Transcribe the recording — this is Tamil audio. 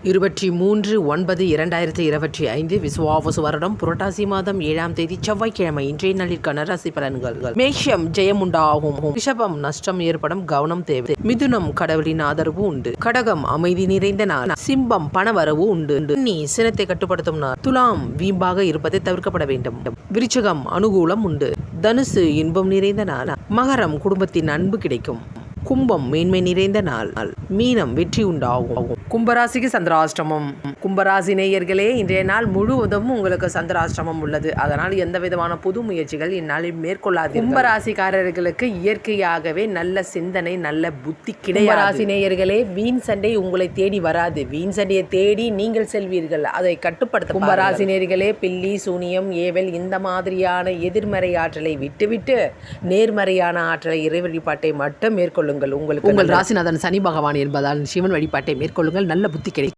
23/9/2025 விசுவாவசு வருடம் புரட்டாசி மாதம் 7ஆம் தேதி செவ்வாய்க்கிழமை இன்றைய நாளிற்கான ராசி பலன்கள். மேஷம் ஜெயம் உண்டாகும். ரிஷபம் நஷ்டம் ஏற்படும், கவனம் தேவை. மிதுனம் கடவுளின் ஆதரவு உண்டு. கடகம் அமைதி நிறைந்த நாள். சிம்பம் பணவரவு உண்டு. கன்னி சினத்தை கட்டுப்படுத்தும் நாள். துலாம் வீம்பாக இருப்பதை தவிர்க்கப்பட வேண்டும். விருச்சிகம் அனுகூலம் உண்டு. தனுசு இன்பம் நிறைந்த நாள். மகரம் குடும்பத்தின் அன்பு கிடைக்கும். கும்பம் மேன்மை நிறைந்த நாள். மீனம் வெற்றி உண்டாகும். கும்பராசிக்கு சந்திராஷ்டமம். கும்பராசி நேயர்களே, இன்றைய நாள் முழுவதும் உங்களுக்கு சந்திராஷ்டமம் உள்ளது. அதனால் எந்த விதமான புது முயற்சிகள் இந்நாளில் மேற்கொள்ளாது. கும்பராசிக்காரர்களுக்கு இயற்கையாகவே நல்ல சிந்தனை, நல்ல புத்தி கிடையாது. கும்பராசி நேயர்களே, வீண் சண்டை உங்களை தேடி வராது. வீண் சண்டையை தேடி நீங்கள் செல்வீர்கள். அதை கட்டுப்படுத்த கும்பராசி நேயர்களே, பில்லி சூனியம் ஏவல் இந்த மாதிரியான எதிர்மறை ஆற்றலை விட்டுவிட்டு நேர்மறையான ஆற்றலை இறை வழிபாட்டை மட்டும் மேற்கொள்ளுங்கள். உங்கள் ராசிநாதன் சனி பகவான் என்பதால் சிவன் வழிபாட்டை மேற்கொள்ளுங்கள். நல்ல புத்தி கிடைக்கும்.